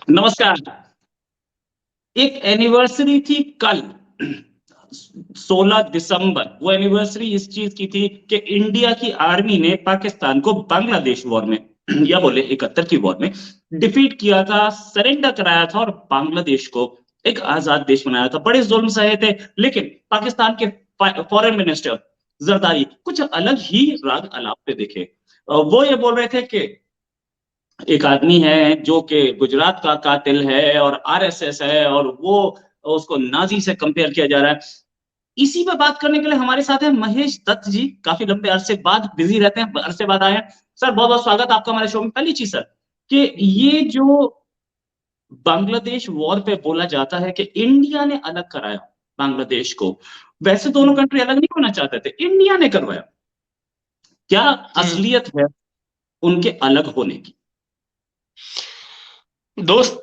नमस्कार। एक एनिवर्सरी थी कल 16 दिसंबर। वो एनिवर्सरी इस चीज की थी कि इंडिया की आर्मी ने पाकिस्तान को बांग्लादेश वॉर में या बोले 71 की वॉर में डिफीट किया था, सरेंडर कराया था और बांग्लादेश को एक आजाद देश बनाया था। बड़े जुल्म सहे थे, लेकिन पाकिस्तान के फॉरेन मिनिस्टर जरदारी कुछ अलग ही राग अलाप पे दिखे। वो ये बोल रहे थे कि एक आदमी है जो कि गुजरात का कातिल है और आरएसएस है और वो उसको नाजी से कंपेयर किया जा रहा है। इसी पे बात करने के लिए हमारे साथ है महेश दत्त जी। काफी लंबे अरसे बाद बिजी रहते हैं, अरसे बाद आए हैं। सर बहुत बहुत स्वागत आपका हमारे शो में। पहली चीज सर कि ये जो बांग्लादेश वॉर पे बोला जाता है कि इंडिया ने अलग कराया बांग्लादेश को, वैसे दोनों कंट्री अलग नहीं होना चाहते थे, इंडिया ने करवाया। क्या असलियत है उनके अलग होने की? दोस्त,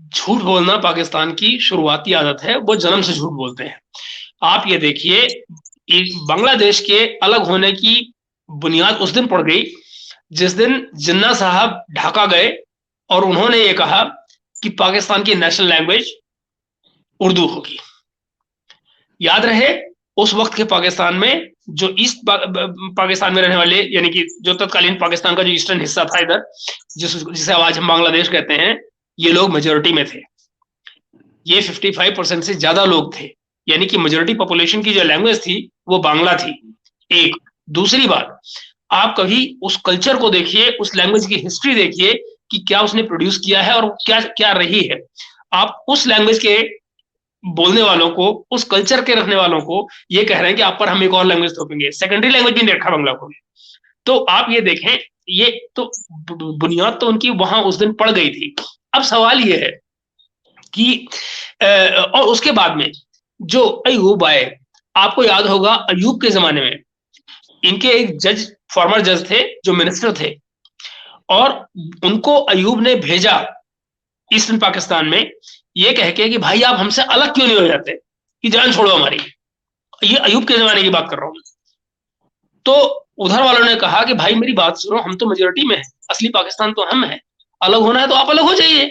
झूठ बोलना पाकिस्तान की शुरुआती आदत है। वो जन्म से झूठ बोलते हैं। आप ये देखिए, बांग्लादेश के अलग होने की बुनियाद उस दिन पड़ गई जिस दिन जिन्ना साहब ढाका गए और उन्होंने ये कहा कि पाकिस्तान की नेशनल लैंग्वेज उर्दू होगी। याद रहे, उस वक्त के पाकिस्तान में जो ईस्ट पाकिस्तान में रहने वाले, यानी कि जो तत्कालीन पाकिस्तान का जो ईस्टर्न हिस्सा था इधर, जिसे आज हम बांग्लादेश कहते हैं, ये लोग मेजोरिटी में थे। ये 55% से ज्यादा लोग थे, यानी कि मेजोरिटी पॉपुलेशन की जो लैंग्वेज थी वो बांग्ला थी। एक दूसरी बात, आप कभी उस कल्चर को देखिए, उस लैंग्वेज की हिस्ट्री देखिए कि क्या उसने प्रोड्यूस किया है और क्या क्या रही है। आप उस लैंग्वेज के बोलने वालों को, उस कल्चर के रखने वालों को ये कह रहे हैं कि आप पर हम एक और लैंग्वेज थोपेंगे। सेकेंडरी लैंग्वेज भी नहीं रखा बांग्ला को। तो आप ये देखें, ये तो बुनियाद तो उनकी वहां उस दिन पड़ गई थी। अब सवाल ये है कि और उसके बाद में जो अयूब आए, आपको याद होगा अयूब के जमाने में इनके एक जज, फॉर्मर जज थे जो मिनिस्टर थे, और उनको अयूब ने भेजा ईस्टर्न पाकिस्तान में ये कह के कि भाई आप हमसे अलग क्यों नहीं हो जाते, कि जान छोड़ो हमारी। ये अयूब के जमाने की बात कर रहा हूं। तो उधर वालों ने कहा कि भाई मेरी बात सुनो, हम तो मेजोरिटी में है, असली पाकिस्तान तो हम है, अलग होना है तो आप अलग हो जाइए,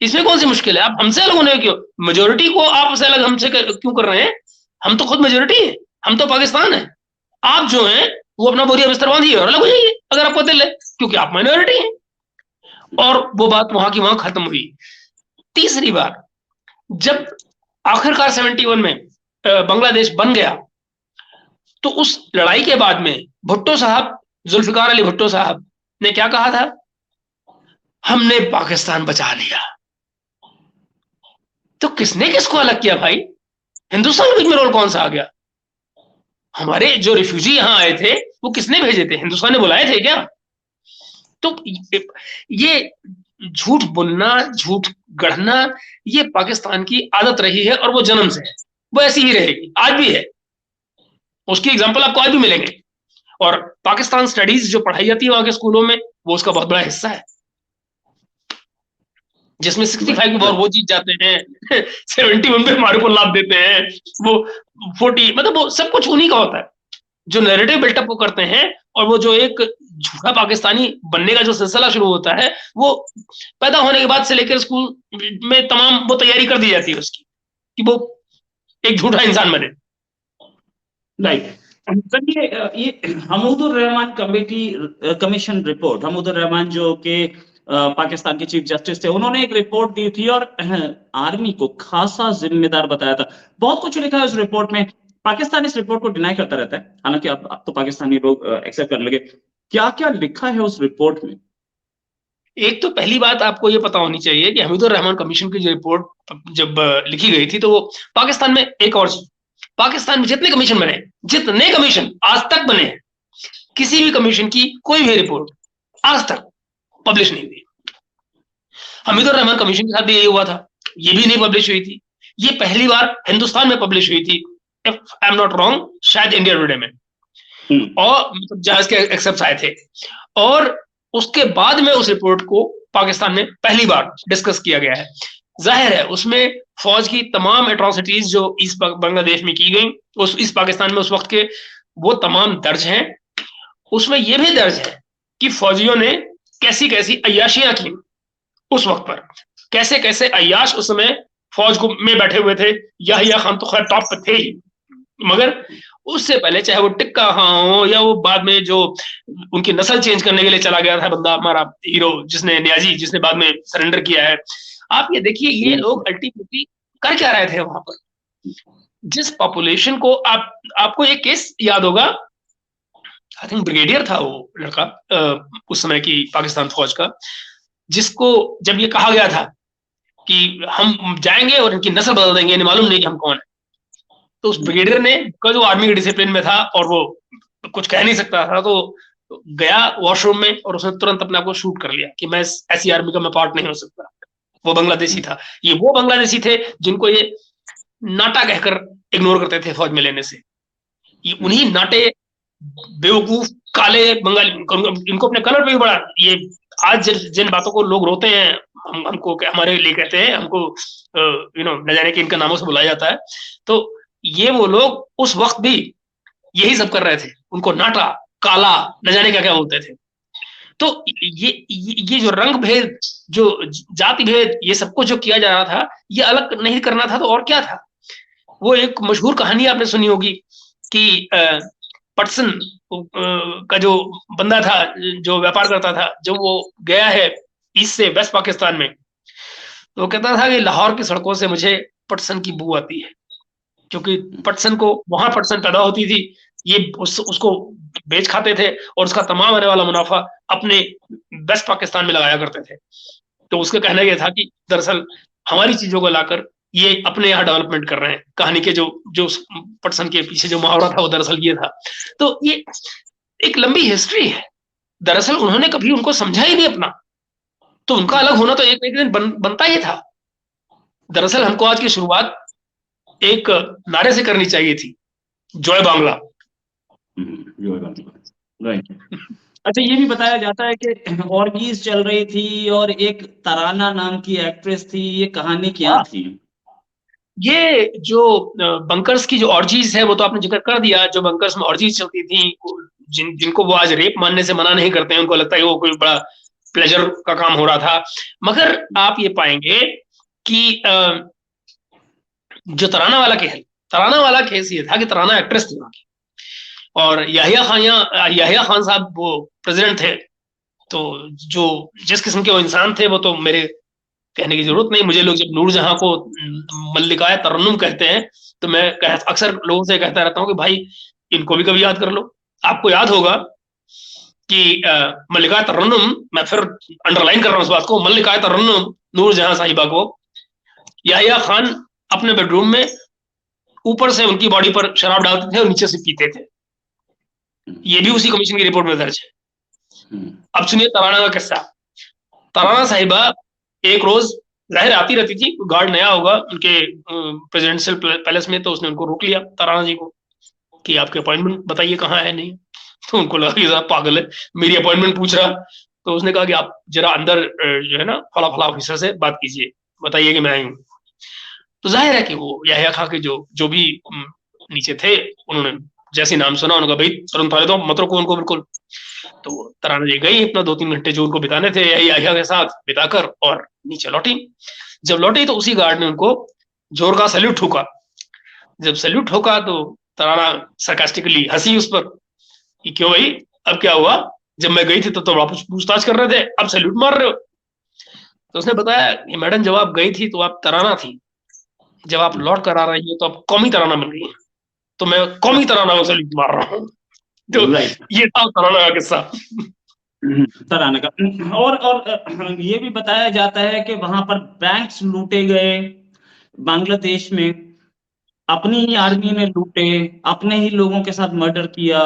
इसमें कौन सी मुश्किल है, आप हमसे अलग होने क्यों, मेजोरिटी को आपसे अलग हमसे क्यों कर रहे हैं, हम तो खुद मेजोरिटी है, हम तो पाकिस्तान है। आप जो है वो अपना बोरिया बिस्तर बांधिए और अलग हो जाइए अगर आपको दिल है, क्योंकि आप माइनॉरिटी हैं। और वो बात वहां की वहां खत्म हुई। तीसरी बार, जब आखिरकार 71 में बांग्लादेश बन गया, तो उस लड़ाई के बाद में भुट्टो साहब, जुल्फिकार अली भुट्टो साहब ने क्या कहा था, हमने पाकिस्तान बचा लिया। तो किसने किसको अलग किया भाई? हिंदुस्तान के बीच में रोल कौन सा आ गया? हमारे जो रिफ्यूजी यहां आए थे वो किसने भेजे थे? हिंदुस्तान ने बुलाए थे क्या? तो ये झूठ बोलना, झूठ गढ़ना, ये पाकिस्तान की आदत रही है और वो जन्म से है, वो ऐसी ही रहेगी, आज भी है। उसकी एग्जाम्पल आपको आज भी मिलेंगे। और पाकिस्तान स्टडीज जो पढ़ाई जाती है वहां के स्कूलों में, वो उसका बहुत बड़ा हिस्सा है, जिसमें 65 में वो जीत जाते हैं 71 पे हमारे को लाभ देते हैं, वो 40, मतलब वो सब कुछ उन्हीं का होता है जो नैरेटिव बिल्टअप को करते हैं। और वो जो एक झूठा पाकिस्तानी बनने का जो सिलसिला शुरू होता है, वो पैदा होने के बाद से लेकर स्कूल में तमाम वो तैयारी कर दी जाती है उसकी, कि वो एक झूठा इंसान बने। राइट सर, ये Hamoodur Rahman committee commission report, Hamoodur Rahman जो कि पाकिस्तान के चीफ जस्टिस थे, उन्होंने एक रिपोर्ट दी थी और आर्मी को खासा जिम्मेदार बताया था। बहुत कुछ लिखा है उस रिपोर्ट में। पाकिस्तान इस रिपोर्ट को डिनाई करता रहता है, हालांकि अब तो पाकिस्तानी लोग एक्सेप्ट करने लगे। क्या क्या लिखा है उस रिपोर्ट में? एक तो पहली बात आपको ये पता होनी चाहिए कि हमीदुर रहमान कमीशन की जो रिपोर्ट जब लिखी गई थी, तो वो पाकिस्तान में एक और चीज, पाकिस्तान में जितने कमीशन बने, जितने कमीशन आज तक बने, किसी भी कमीशन की कोई भी रिपोर्ट आज तक पब्लिश नहीं हुई। हमीदुर रहमान कमीशन के साथ भी यही हुआ था, ये भी नहीं पब्लिश हुई थी। ये पहली बार हिंदुस्तान में पब्लिश हुई थी, if I am not wrong, शायद इंडिया टुडे में, और मतलब जहां इसके एक्सेप्ट आए थे। और उसके बाद में उस रिपोर्ट को पाकिस्तान में पहली बार डिस्कस किया गया है। जाहिर है उसमें फौज की तमाम एट्रोसिटीज जो ईस्ट बांग्लादेश में की गई, उस ईस्ट पाकिस्तान में उस वक्त के, वो तमाम दर्ज हैं। उसमें यह भी दर्ज है कि फौजियों ने कैसी कैसी अय्याशियां की उस वक्त पर। कैसे कैसे अय्याश उस समय फौज को में बैठे हुए थे। याहिया खान तो खैर टॉप पे थे ही, मगर उससे पहले चाहे वो टिक्का खान हो या वो बाद में जो उनकी नस्ल चेंज करने के लिए चला गया था बंदा, हमारा हीरो जिसने नियाजी, जिसने बाद में सरेंडर किया है, आप ये देखिए ये लोग अल्टीमेटली कर क्या रहे थे वहां पर। जिस पॉपुलेशन को आपको एक केस याद होगा, आई थिंक ब्रिगेडियर था वो लड़का उस समय की पाकिस्तान फौज का, जिसको जब ये कहा गया था कि हम जाएंगे और इनकी नस्ल बदल देंगे, इन्हें मालूम नहीं कि हम कौन है, तो उस ब्रिगेडियर ने, जो आर्मी के डिसिप्लिन में था और वो कुछ कह नहीं सकता था, तो गया वॉशरूम में और उसने तुरंत अपने आप को शूट कर लिया कि मैं ऐसी आर्मी का मैं पार्ट नहीं हो सकता। वो बांग्लादेशी था, ये वो बांग्लादेशी थे जिनको ये नाटा कहकर इग्नोर करते थे फौज में लेने से। ये उन्हीं नाटे बेवकूफ काले बंगाली, इनको अपने कलर पे भी बड़ा, ये आज जिन बातों को लोग रोते हैं, हमको हमारे लिए कहते हैं, हमको न जाने कि इनका नामों से बुलाया जाता है, तो ये वो लोग उस वक्त भी यही सब कर रहे थे, उनको नाटा काला न जाने क्या क्या बोलते थे। तो ये जो रंग भेद, जो जाति भेद, ये सब कुछ जो किया जा रहा था, ये अलग नहीं करना था तो और क्या था। वो एक मशहूर कहानी आपने सुनी होगी कि पटसन का जो बंदा था, जो व्यापार करता था, जब वो गया है ईस्ट से वेस्ट पाकिस्तान में, तो वो कहता था कि लाहौर की सड़कों से मुझे पटसन की बू आती है, क्योंकि पटसन को वहां पटसन पैदा होती थी, ये उसको बेच खाते थे और उसका तमाम आने वाला मुनाफा अपने वेस्ट पाकिस्तान में लगाया करते थे। तो उसका कहना यह था कि दरअसल हमारी चीजों को लाकर ये अपने यहाँ डेवलपमेंट कर रहे हैं। कहानी के जो पटसन के पीछे जो मुहावरा था वो दरअसल ये था। तो ये एक लंबी हिस्ट्री है। दरअसल उन्होंने कभी उनको समझा ही नहीं अपना, तो उनका अलग होना तो एक दिन बनता ही था। दरअसल हमको आज की शुरुआत एक नारे से करनी चाहिए थी, जय बांग्ला। जय बांग्ला, राइट। अच्छा, ये भी बताया जाता है कि ऑर्गीज चल रही थी और एक तराना नाम की एक्ट्रेस थी, ये कहानी क्या थी? ये जो बंकर्स की जो ऑर्जीज है वो तो आपने जिक्र कर दिया। जो बंकर्स में ऑर्जीज चलती थी, जिनको वो आज रेप मानने से मना नहीं करते हैं, उनको लगता है वो कोई बड़ा प्लेजर का काम हो रहा था। मगर आप ये पाएंगे कि जो तराना वाला केस ये था कि तराना एक्ट्रेस थी वहां की, और याहिया खान साहब वो प्रेसिडेंट थे। तो जो जिस किस्म के वो इंसान थे, वो तो मेरे कहने की जरूरत नहीं। मुझे लोग जब नूरजहां को मल्लिकाए तरन्नुम कहते हैं, तो मैं अक्सर लोगों से कहता रहता हूँ कि भाई इनको भी कभी याद कर लो। आपको याद होगा कि मल्लिकाए तरन्नुम, मैं फिर अंडरलाइन कर रहा हूँ उस बात को, मल्लिकाए तरन्नुम नूरजहां साहिबा को याहिया खान अपने बेडरूम में ऊपर से उनकी बॉडी पर शराब डालते थे और नीचे से पीते थे। ये भी उसी कमीशन की रिपोर्ट में दर्ज है। अब सुनिए तराना का किस्सा। तराना साहिबा एक रोज जाहिर आती रहती थी, गार्ड नया होगा उनके प्रेसिडेंशियल पैलेस में, तो उसने उनको रोक लिया तराना जी को कि आपके अपॉइंटमेंट बताइए कहाँ है। नहीं, तो उनको लगा कि साहब पागल है, मेरी अपॉइंटमेंट पूछ रहा। तो उसने कहा कि आप जरा अंदर जो है ना फला फला ऑफिसर से बात कीजिए, बताइए कि मैं आई हूँ। तो जाहिर है कि वो याहिया खां के जो भी नीचे थे, उन्होंने जैसे नाम सुना, उन्होंने कहा भाई तुरंत पहले तो मत रोको उनको बिल्कुल। तो तराना जी गई अपना 2-3 घंटे जो उनको बिताने थे याहिया के साथ बिताकर, और नीचे लौटी। जब लौटी तो उसी गार्ड ने उनको जोर का सैल्यूट ठोका। जब सैल्यूट ठोका तो तराना सरकास्टिकली हंसी उस पर कि क्यों भाई, अब क्या हुआ, जब मैं गई थी तो वापस पूछताछ कर रहे थे, अब सैल्यूट मार रहे हो। तो उसने बताया कि मैडम जब आप गई थी तो आप तराना थी, जब आप लौट कर आ रही हो तो आप कौमी तराना बन गई, तो मैं कौमी तराना को सैल्यूट मार रहा हूँ। तो ये था तराना का किस्सा। तराना का। और ये भी बताया जाता है कि वहां पर बैंक्स लूटे गए बांग्लादेश में, अपनी ही आर्मी ने लूटे, अपने ही लोगों के साथ मर्डर किया,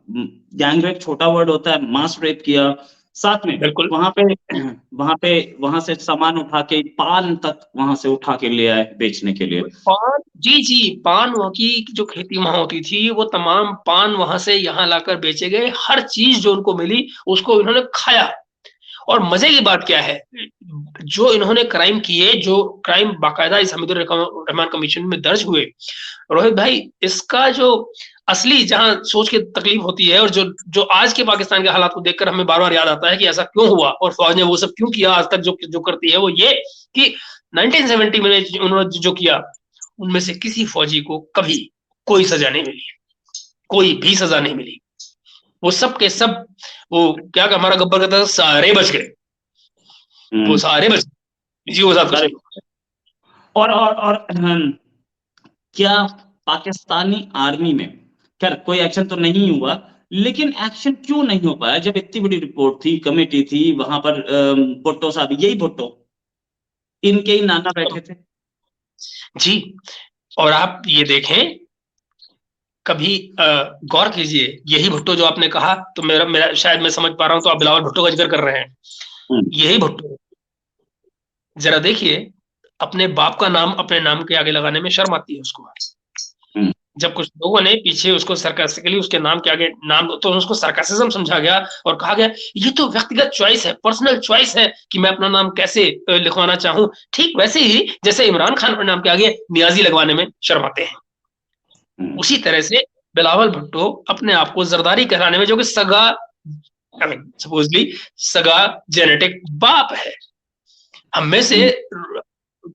गैंग रेप छोटा वर्ड होता है, मास रेप किया, साथ में बिल्कुल वहां से सामान उठा के, पान तक वहां से उठा के ले आए बेचने के लिए। पान, जी पान वहां की जो खेती वहां होती थी, वो तमाम पान वहां से यहाँ लाकर बेचे गए। हर चीज जो उनको मिली उसको इन्होंने खाया। और मजे की बात क्या है, जो इन्होंने क्राइम किए, जो क्राइम बाकायदा इस हमीदुर रहमान कमीशन में दर्ज हुए, रोहित भाई, इसका जो असली जहां सोच के तकलीफ होती है, और जो आज के पाकिस्तान के हालात को देखकर हमें बार बार याद आता है कि ऐसा क्यों हुआ और फौज ने वो सब क्यों किया आज तक जो करती है, वो ये कि 1970 में उन्होंने जो किया, उनमें से किसी फौजी को कभी कोई सजा नहीं मिली, कोई भी सजा नहीं मिली। वो सब के सब, वो क्या हमारा गब्बर कहता था, सारे बच गए, वो सारे बच गए, जी वो साथ कुछ सारे। नहीं। और क्या पाकिस्तानी आर्मी में, खैर कोई एक्शन तो नहीं हुआ, लेकिन एक्शन क्यों नहीं हो पाया जब इतनी बड़ी रिपोर्ट थी, कमेटी थी वहां पर? भुट्टो साहब, यही भुट्टो, इनके ही नाना बैठे थे। जी, और आप ये देखें, कभी गौर कीजिए, यही भुट्टो जो आपने कहा, तो मेरा मेरा शायद मैं समझ पा रहा हूं, तो आप बिलावल भुट्टो का जिक्र कर रहे हैं। यही भुट्टो, जरा देखिए, अपने बाप का नाम अपने नाम के आगे लगाने में शर्म आती है उसको। जब कुछ लोगों ने पीछे उसको सरकास्टिकली उसके नाम के आगे नाम, तो उसको सरकासिज्म समझा गया और कहा गया ये तो व्यक्तिगत चॉइस है, पर्सनल चॉइस है कि मैं अपना नाम कैसे लिखवाना चाहूं। ठीक वैसे ही जैसे इमरान खान अपने नाम के आगे नियाजी लगवाने में शर्माते हैं, उसी तरह से बिलावल भुट्टो अपने आप को जरदारी कहलाने में, जो कि सगा, सपोजली सगा जेनेटिक बाप है। हम में से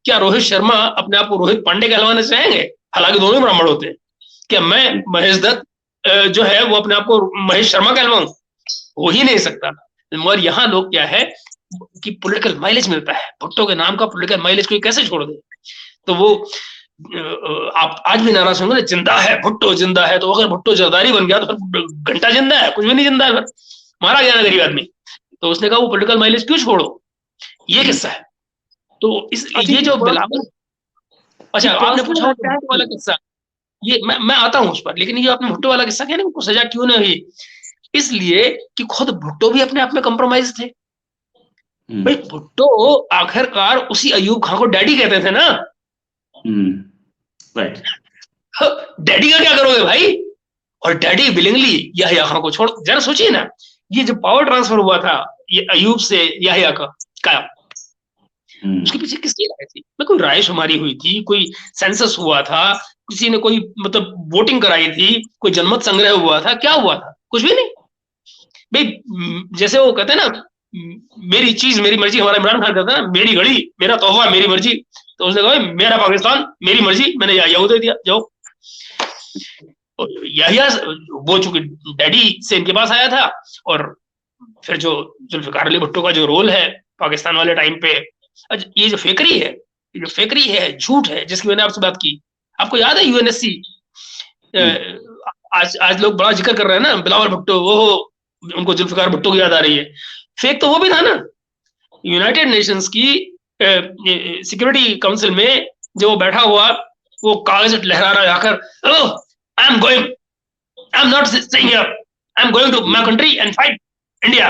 क्या रोहित शर्मा अपने आप को रोहित पांडे कहलवाना चाहेंगे? हालांकि दोनों ही ब्राह्मण होते हैं। क्या मैं महेश दत्त जो है वो अपने आप को महेश शर्मा कहलवाऊं? हो ही नहीं सकता। मगर यहाँ लोग क्या है कि पॉलिटिकल माइलेज मिलता है, भुट्टो के नाम का पॉलिटिकल माइलेज कोई कैसे छोड़ दे। तो वो आप आज भी नाराज होंगे ना, जिंदा है भुट्टो, जिंदा है। तो अगर भुट्टो जरदारी बन गया तो फिर घंटा जिंदा है? कुछ भी नहीं जिंदा है, फिर मारा गया ना गरीब आदमी। तो उसने कहा वो पॉलिटिकल माइलेज क्यों छोड़ो, ये किस्सा है। तो इस ये जो बिलावल, अच्छा आपने पूछा भुट्टो वाला किस्सा, ये मैं आता हूं उस पर, लेकिन ये आपने भुट्टो वाला किस्सा क्या, उनको सजा क्यों नहीं हुई? इसलिए कि खुद भुट्टो भी अपने आप में कॉम्प्रोमाइज थे। भाई भुट्टो आखिरकार उसी अयूब खान को डैडी कहते थे ना। राइट। डैडी का क्या करोगे भाई? और डैडी विलिंगली याहिया खान को छोड़, जरा सोचिए ना, ये जो पावर ट्रांसफर हुआ था ये अयूब से याहिया का उसके पीछे किसकी राय थी? कोई रायशुमारी हुई थी, कोई सेंसस हुआ था, किसी ने कोई मतलब वोटिंग कराई थी, कोई जनमत संग्रह हुआ था, क्या हुआ था? कुछ भी नहीं भाई। जैसे वो कहते हैं ना, मेरी चीज मेरी मर्जी, हमारा इमरान खान कहता है ना, मेरी घड़ी मेरा तोहफा मेरी मर्जी। तो उसने कहा मेरा पाकिस्तान मेरी मर्जी, मैंने याहिया दे दिया, जाओ। याहिया वो चूंकि डैडी से इनके पास आया था, और फिर जो जुल्फिकार अली भुट्टो का जो रोल है पाकिस्तान वाले टाइम पे, ये जो फेकरी है, ये जो फेकरी है, झूठ है, जिसकी मैंने आपसे बात की, आपको याद है यूएनएससी, आज लोग बड़ा जिक्र कर रहे हैं ना बिलावल भुट्टो, वो उनको जुल्फिकार भुट्टो की याद आ रही है। फेक तो वो भी था ना। यूनाइटेड नेशंस की सिक्योरिटी काउंसिल में जो वो बैठा हुआ, वो कागज लहरा रहा जाकर, I am going, I am not staying here, I am going to my country and fight India.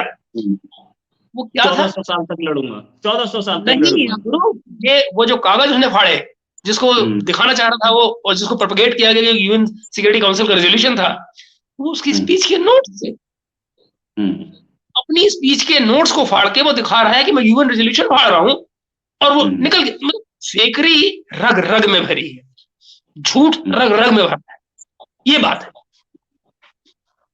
वो क्या था? 1400 साल तक लड़ूंगा, 1400 साल तक नहीं लड़ूंगा। ये वो जो कागज उसने फाड़े, जिसको दिखाना चाह रहा था वो, और जिसको प्रोपेगेट किया गया यूएन सिक्योरिटी काउंसिल का रेजोल्यूशन था, वो उसकी स्पीच के नोट्स थे। अपनी स्पीच के नोट्स को फाड़ के वो दिखा रहा है कि मैं यूएन रेजोल्यूशन फाड़ रहा हूं, और वो निकल के, मतलब फेकरी रग रग में भरी है, झूठ रग रग में भरा है, ये बात है।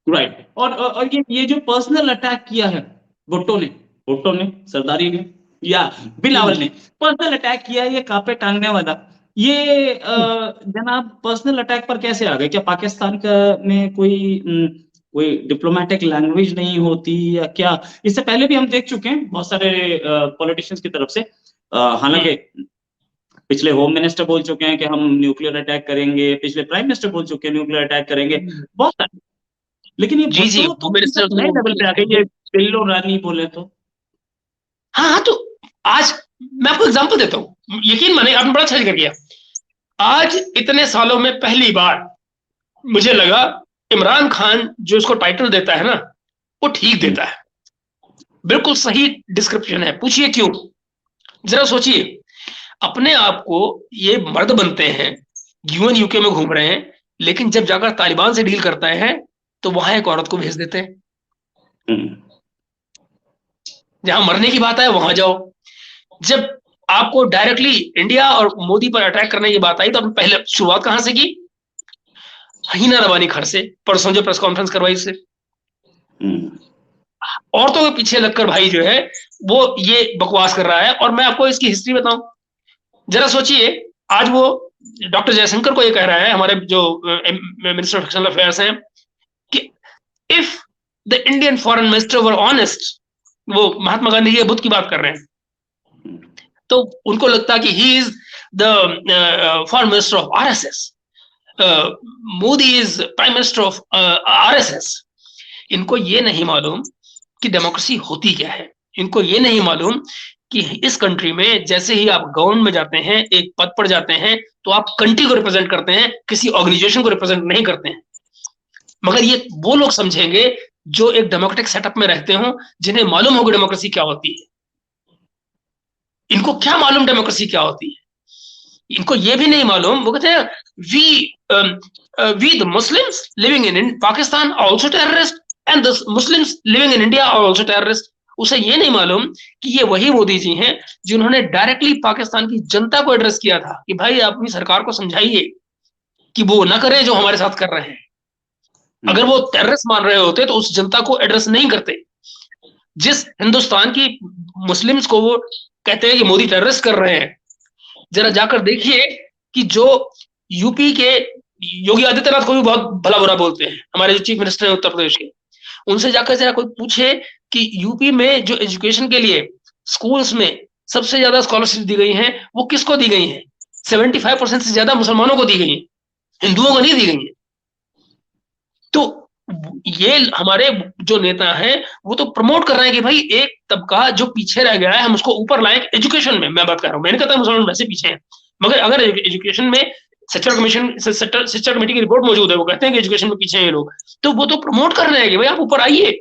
राइट। और ये जो पर्सनल अटैक किया है भुट्टो ने सरदारी ने या बिलावल ने पर्सनल अटैक किया, ये कापे टांगने वाला, ये जनाब पर्सनल अटैक पर कैसे आ गए? क्या पाकिस्तान का में कोई डिप्लोमेटिक लैंग्वेज नहीं होती या क्या? इससे पहले भी हम देख चुके हैं बहुत सारे पॉलिटिशियंस की तरफ से, हालांकि पिछले होम मिनिस्टर बोल चुके हैं कि हम न्यूक्लियर अटैक करेंगे, पिछले प्राइम मिनिस्टर बोल चुके हैं न्यूक्लियर अटैक करेंगे, बहुत सारे। लेकिन ये जी तो नए लेवल पे आ गई, ये पिल्लो रानी बोले तो। हाँ, तो आज मैं आपको एग्जांपल देता हूँ, यकीन माने आपने बड़ा अच्छा जिक्र किया। आज इतने सालों में पहली बार मुझे लगा इमरान खान जो उसको टाइटल देता है ना, वो ठीक देता है, बिल्कुल सही डिस्क्रिप्शन है। पूछिए क्यों? जरा सोचिए, अपने आप को ये मर्द बनते हैं, यूएन यूके में घूम रहे हैं, लेकिन जब जाकर तालिबान से डील करता है तो वहां एक औरत को भेज देते हैं। जहां मरने की बात है वहां जाओ। जब आपको डायरेक्टली इंडिया और मोदी पर अटैक करने की बात आई तो आपने पहले शुरुआत कहां से की? हिना रवानी खर से, परसों जो प्रेस कॉन्फ्रेंस करवाई उससे। औरतों के पीछे लगकर भाई जो है वो ये बकवास कर रहा है। और मैं आपको इसकी हिस्ट्री बताऊं, जरा सोचिए, आज वो डॉक्टर जयशंकर को ये कह रहा है, हमारे जो मिनिस्टर ऑफ एक्सटर्नल अफेयर्स हैं, कि if the Indian foreign minister were honest, वो महात्मा गांधी के बुद्ध की बात कर रहे हैं, तो उनको लगता है कि he is the foreign minister of RSS, Modi is prime minister of RSS. इनको ये नहीं मालूम कि डेमोक्रेसी होती क्या है। इनको ये नहीं मालूम कि इस कंट्री में जैसे ही आप गवर्नमेंट में जाते हैं, एक पद पर जाते हैं, तो आप कंट्री को रिप्रेजेंट करते हैं, किसी ऑर्गेनाइजेशन को रिप्रेजेंट नहीं करते हैं। मगर ये वो लोग समझेंगे जो एक डेमोक्रेटिक सेटअप में रहते हो, जिन्हें मालूम होगा डेमोक्रेसी क्या होती है। इनको क्या मालूम डेमोक्रेसी क्या होती है? इनको ये भी नहीं मालूम। वो कहते हैं we the Muslims living in Pakistan are also terrorist and the Muslims living in India are also terrorist. उसे ये नहीं मालूम कि ये वही मोदी जी हैं जिन्होंने डायरेक्टली पाकिस्तान की जनता को एड्रेस किया था कि भाई आप अपनी सरकार को समझाइए कि वो ना करे जो हमारे साथ कर रहे हैं। अगर वो टेररिस्ट मान रहे होते तो उस जनता को एड्रेस नहीं करते। जिस हिंदुस्तान की मुस्लिम्स को वो कहते हैं कि मोदी टेररिस्ट कर रहे हैं, जरा जाकर देखिए कि जो यूपी के योगी आदित्यनाथ को भी बहुत भला बुरा बोलते हैं, हमारे जो चीफ मिनिस्टर हैं उत्तर प्रदेश के, उनसे जाकर जरा कोई पूछे कि यूपी में जो एजुकेशन के लिए स्कूल्स में सबसे ज्यादा स्कॉलरशिप दी गई है वो किसको दी गई है? 75% से ज्यादा मुसलमानों को दी गई है, हिंदुओं को नहीं दी गई है। तो ये हमारे जो नेता हैं वो तो प्रमोट कर रहे हैं कि भाई एक तबका जो पीछे रह गया है हम उसको ऊपर लाएं। एजुकेशन में मैं बात कर रहा हूँ, मैंने कहता मुसलमान वैसे पीछे हैं, मगर अगर एजुकेशन में शिक्षा कमेटी की रिपोर्ट मौजूद है, वो कहते हैं कि एजुकेशन में पीछे हैं ये लोग, तो वो तो प्रमोट कर रहे हैं कि भाई आप ऊपर आइए,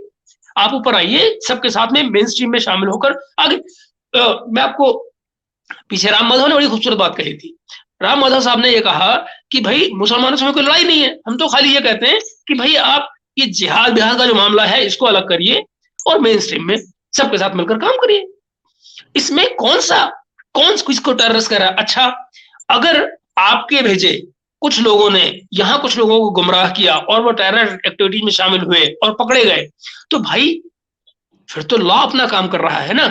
आप ऊपर आइए, सबके साथ में मेन स्ट्रीम में शामिल होकर आगे। मैं आपको पीछे राम माधव ने बड़ी खूबसूरत बात कही थी। राम माधव साहब ने ये कहा कि भाई मुसलमानों से कोई लड़ाई नहीं है, हम तो खाली ये कहते हैं कि भाई आप ये जिहाद बिहाद का जो मामला है इसको अलग करिए और मेन स्ट्रीम में सबके साथ मिलकर काम करिए। इसमें कौन किसको टेररिस्ट कर रहा है? अच्छा, अगर आपके भेजे कुछ लोगों ने यहां कुछ लोगों को गुमराह किया और वो टेरर एक्टिविटीज में शामिल हुए और पकड़े गए, तो भाई फिर तो लॉ अपना काम कर रहा है ना।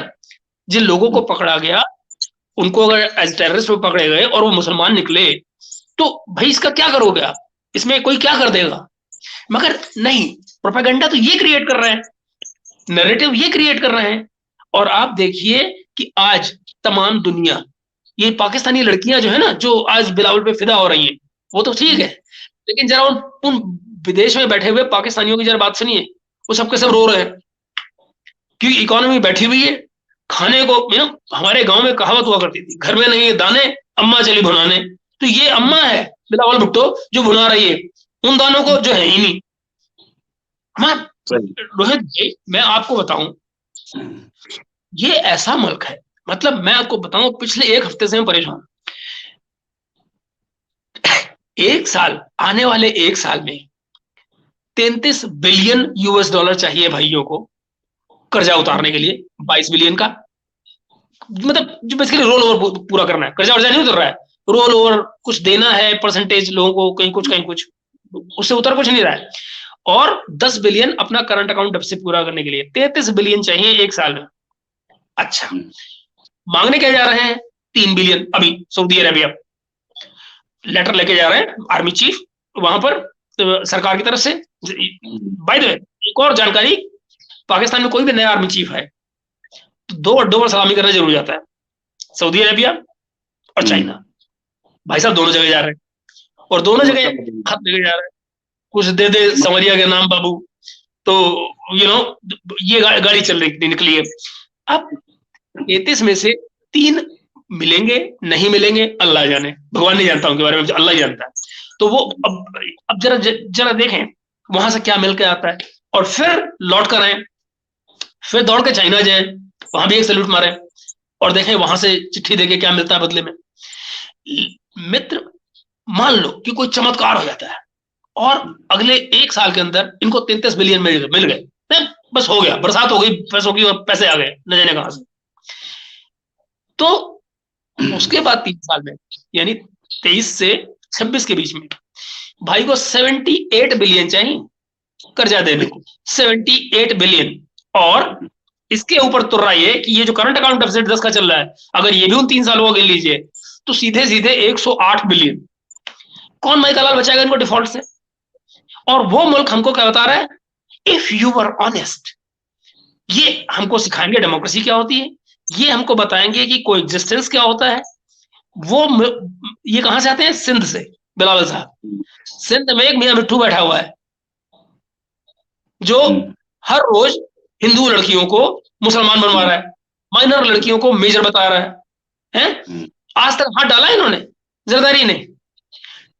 जिन लोगों को पकड़ा गया उनको अगर एज टेररिस्ट में पकड़े गए और वो मुसलमान निकले, तो भाई इसका क्या करोगे आप? इसमें कोई क्या कर देगा? मगर नहीं, प्रोपेगेंडा तो ये क्रिएट कर रहे हैं, नैरेटिव ये क्रिएट कर रहे हैं। और आप देखिए कि आज तमाम दुनिया, ये पाकिस्तानी लड़कियां जो है ना, जो आज बिलावल पे फिदा हो रही हैं, वो तो ठीक है, लेकिन जरा उन विदेश में बैठे हुए पाकिस्तानियों की जरा बात सुनिए, वो सबके सब रो रहे हैं क्योंकि इकोनॉमी बैठी हुई है। खाने को हमारे गांव में कहावत हुआ करती थी, घर में नहीं है दाने, अम्मा चली भुनाने। तो ये अम्मा है बिलावल भुट्टो जो भुना रही है उन दानों को जो है ही नहीं। रोहित भाई, मैं आपको बताऊं, ये ऐसा मुल्क है, मतलब मैं आपको बताऊं, पिछले एक हफ्ते से मैं परेशान। एक साल, आने वाले एक साल में 33 बिलियन यूएस डॉलर चाहिए भाइयों को कर्जा उतारने के लिए। 22 बिलियन का मतलब जो बेसिकली रोल ओवर पूरा करना है, कर्जा वर्जा नहीं उतर रहा है, रोल ओवर कुछ देना है परसेंटेज लोगों को, कहीं कुछ, उससे उतर कुछ नहीं रहा है। और 10 बिलियन अपना करंट अकाउंट डेफिसिट पूरा करने के लिए 33 बिलियन चाहिए एक साल में। अच्छा, मांगने क्या जा रहे हैं? 3 बिलियन। अभी सऊदी अरेबिया लेटर लेके जा रहे हैं आर्मी चीफ वहां पर सरकार की तरफ से। बाय द वे, एक और जानकारी, पाकिस्तान में कोई भी नया आर्मी चीफ है तो 2 अड्डों पर सलामी करना जरूर जाता है, सऊदी अरेबिया और चाइना। भाई साहब दोनों जगह जा रहे हैं और दोनों जगह खत लेके जा रहे हैं, कुछ दे दे समरिया के नाम बाबू, तो ये गाड़ी चल रही निकली है। अब 33 में से 3 मिलेंगे नहीं मिलेंगे अल्लाह जाने, भगवान नहीं जानता उनके बारे में, अल्लाह ही जानता है। तो वो अब जरा देखें वहां से क्या मिल के आता है और फिर लौट कर आए, फिर दौड़ के चाइना जाए, वहां भी एक सैल्यूट मारे और देखें वहां से चिट्ठी देके क्या मिलता है बदले में। मित्र, मान लो कि कोई चमत्कार हो जाता है और अगले एक साल के अंदर इनको 33 बिलियन मिल गए, बस हो गया, बरसात हो गई पैसों की और पैसे आ गए न जाने कहां से। तो उसके बाद 3 साल में यानी 23 से 26 के बीच में भाई को 78 बिलियन चाहिए कर्जा देने को, 78 बिलियन। और इसके ऊपर तुर्रा ये कि ये जो करंट अकाउंट डेफिसिट 10 का चल रहा है, अगर ये भी उन 3 सालों को गिन लीजिए तो सीधे सीधे 108 बिलियन। कौन माई का लाल बचाएगा इनको डिफॉल्ट से? और वो मुल्क हमको क्या बता रहा है, इफ यू आर ऑनेस्ट। ये हमको सिखाएंगे डेमोक्रेसी क्या होती है, ये हमको बताएंगे कि कोएग्जिस्टेंस क्या होता है। ये कहां से आते हैं? सिंध से, बिलावल साहब। सिंध में एक मियां मिट्ठू बैठा हुआ है जो हर रोज हिंदू लड़कियों को मुसलमान बनवा रहा है, माइनर लड़कियों को मेजर बता रहा है? आज तक हाथ डाला इन्होंने जरदारी ने?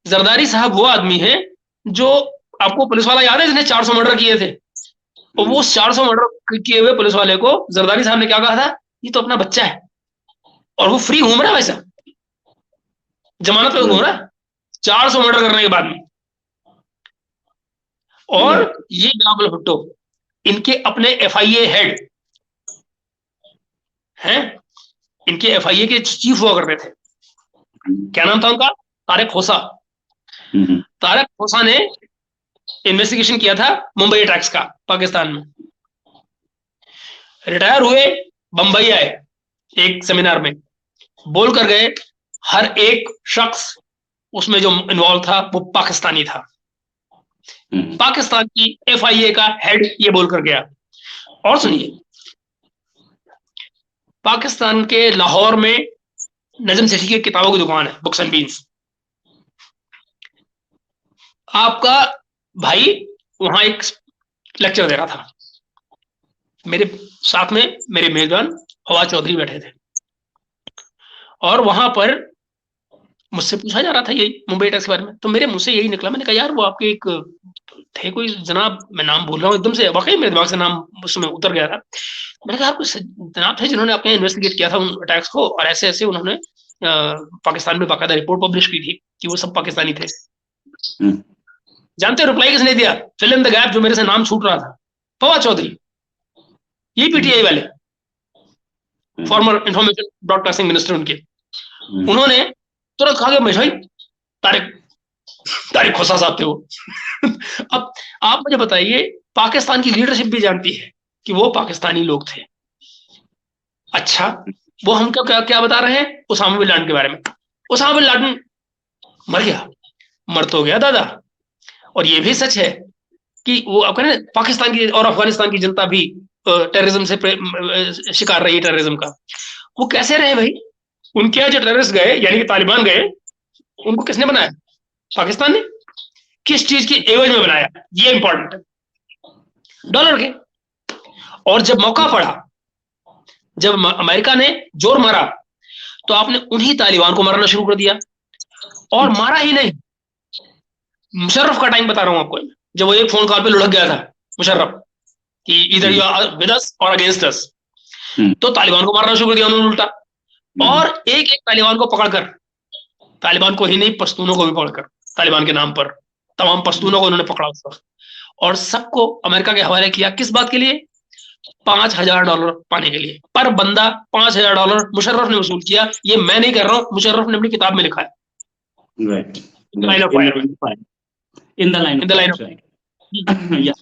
जरदारी साहब वो आदमी है जो, आपको पुलिस वाला याद है जिसने 400 मर्डर किए थे, और वो 400 मर्डर किए हुए पुलिस वाले को जरदारी साहब ने क्या कहा था, ये तो अपना बच्चा है, और वो फ्री घूम रहा है, वैसा जमानत पे घूम रहा है 400 मर्डर करने के बाद में। और ये बिलावल भुट्टो इनके अपने एफआईए हेड हैं, इनके एफआईए के चीफ हुआ करते थे। क्या नाम था उनका? तारिक खोसा। तारिक खोसा ने इन्वेस्टिगेशन किया था मुंबई अटैक्स का पाकिस्तान में। रिटायर हुए, बंबई आए, एक सेमिनार में बोल कर गए, हर एक शख्स उसमें जो इन्वॉल्व था वो पाकिस्तानी था। पाकिस्तान की एफआईए का हेड ये बोलकर गया। और सुनिए, पाकिस्तान के लाहौर में नजम सेठी की किताबों की दुकान है, बुक्स एंड बीन्स। आपका भाई वहां एक लेक्चर दे रहा था, मेरे साथ में मेरे मेजबान फवाद चौधरी बैठे थे, और वहां पर मुझसे पूछा जा रहा था यही मुंबई अटैक्स के बारे में। तो मेरे मुंह से यही निकला, मैंने कहा यार वो आपके एक थे कोई जनाब, मैं नाम भूल रहा हूँ एकदम से, वाकई मेरे दिमाग से नाम उस समय उतर गया था। मैंने कहा यार कुछ जनाब थे जिन्होंने अपने इन्वेस्टिगेट किया था उन अटैक्स को, और ऐसे ऐसे उन्होंने पाकिस्तान में बाकायदा रिपोर्ट पब्लिश की थी कि वो सब पाकिस्तानी थे। जानते हो रिप्लाई किसने दिया? फिल इन द गैप, जो मेरे से नाम छूट रहा था, फवाद चौधरी, यही पीटीआई वाले, फॉर्मर इंफॉर्मेशन ब्रॉडकास्टिंग मिनिस्टर उनके। उन्होंने तुरंत कहा कि भाई तारिक खोसा साहब थे वो। अब आप मुझे बताइए, पाकिस्तान की लीडरशिप भी जानती है कि वो पाकिस्तानी लोग थे। अच्छा, वो हमको क्या क्या बता रहे हैं उसामा बिन लादेन के बारे में? उसामा बिन लादेन मर गया, मर तो गया दादा। और ये भी सच है कि वो आप कहें पाकिस्तान की और अफगानिस्तान की जनता भी टेररिज्म से शिकार रही है, टेररिज्म का। वो कैसे रहे भाई? उनके यहाँ जो टेररिस्ट गए, यानी कि तालिबान गए, उनको किसने बनाया? पाकिस्तान ने। किस चीज की एवज में बनाया? ये इंपॉर्टेंट है, डॉलर के। और जब मौका पड़ा, जब अमेरिका ने जोर मारा, तो आपने उन्हीं तालिबान को मारना शुरू कर दिया। और मारा ही नहीं, मुशर्रफ का टाइम बता रहा हूं आपको, जब वो एक फोन कॉल पे लुढ़क गया था मुशर्रफ कि इधर यू आर विद अस और अगेंस्ट अस, तो तालिबान को मारना शुरू कर दिया उन्होंने उल्टा। और एक एक तालिबान को पकड़कर, तालिबान को ही नहीं पश्तूनों को भी पकड़कर, तालिबान के नाम पर तमाम पश्तूनों को उन्होंने पकड़ा उस वक्त, और सबको अमेरिका के हवाले किया। किस बात के लिए? $5,000 पाने के लिए। पर बंदा $5,000 मुशर्रफ ने वसूल किया। ये मैं नहीं कर रहा हूं, मुशर्रफ ने अपनी किताब में लिखा है। Right. In the line of fire. Yeah.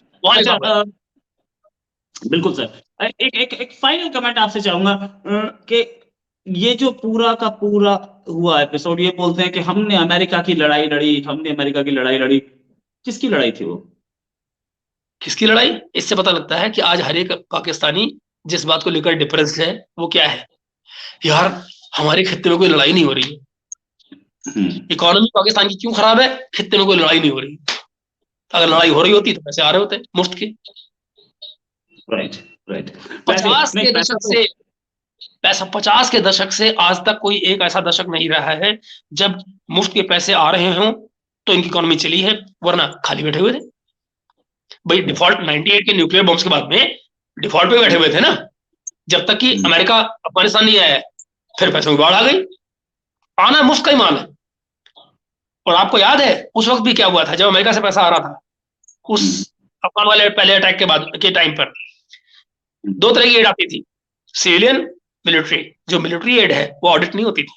बिल्कुल सर। एक फाइनल कमेंट आपसे चाहूंगा कि ये जो पूरा का पूरा हुआ एपिसोड, ये बोलते हैं कि हमने अमेरिका की लड़ाई लड़ी, हमने अमेरिका की लड़ाई लड़ी। किसकी लड़ाई थी वो? किसकी लड़ाई? इससे पता लगता है कि आज हर एक पाकिस्तानी जिस बात को लेकर डिफरेंस है वो क्या है। यार हमारे खित्ते में कोई लड़ाई नहीं हो रही है, इकोनॉमी पाकिस्तान की क्यों खराब है? खित्ते में कोई लड़ाई नहीं हो रही। अगर लड़ाई हो रही होती तो पैसे आ रहे होते मुफ्त के। Right right. 50 के दशक से आज तक कोई एक ऐसा दशक नहीं रहा है जब मुफ्त के पैसे आ रहे हों तो इनकी इकोनॉमी चली है, वरना खाली बैठे हुए थे भाई। डिफॉल्ट 98 के न्यूक्लियर बॉम्ब्स के बाद में डिफॉल्ट पे बैठे हुए थे ना, जब तक कि अमेरिका अफगानिस्तान नहीं आया। फिर पैसों की बाढ़ आ गई, आना मुफ्त का ही माल है। और आपको याद है उस वक्त भी क्या हुआ था जब अमेरिका से पैसा आ रहा था? उस अफगान वाले पहले अटैक के बाद के टाइम पर 2 तरह की एड आती थी, सिविलियन, मिलिट्री। जो मिलिट्री एड है वो ऑडिट नहीं होती थी,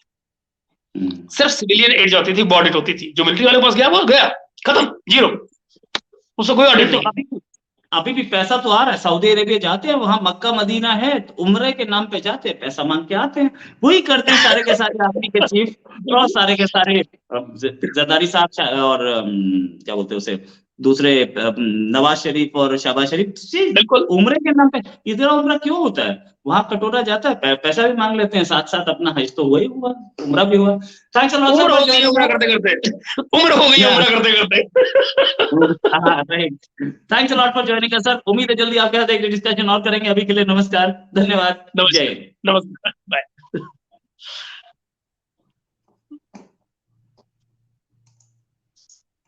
सिर्फ सिविलियन एड जो आती थी वो ऑडिट होती थी। जो मिलिट्री वाले के पास गया वो गया, खत्म, जीरो, उससे कोई ऑडिट नहीं। अभी भी पैसा तो आ रहा है, सऊदी अरेबिया जाते हैं, वहां मक्का मदीना है, तो उम्रे के नाम पे जाते हैं, पैसा मांग के आते हैं, वही करते हैं सारे के सारे आर्मी के चीफ और सारे के सारे जरदारी साहब और क्या बोलते हैं उसे, दूसरे नवाज शरीफ और शहबाज शरीफ बिल्कुल। उम्रे के नाम पे। इतना उम्रा क्यों होता है? वहां कटोरा जाता है, पैसा भी मांग लेते हैं, साथ साथ अपना हज तो हुआ ही हुआ, उम्रा भी हुआ। थैंक्स अ लॉट उम्र हो सर गई है उम्र करते करते, उम्र हो गई है उम्र करते करते। हाँ right. Thanks a lot for joining us sir, उम्मीद है जल्दी आपके साथ एक डिस्कशन और करेंगे। अभी के लिए नमस्कार, धन्यवाद, जय नमस्कार, हिंद। नमस्कार, बाय।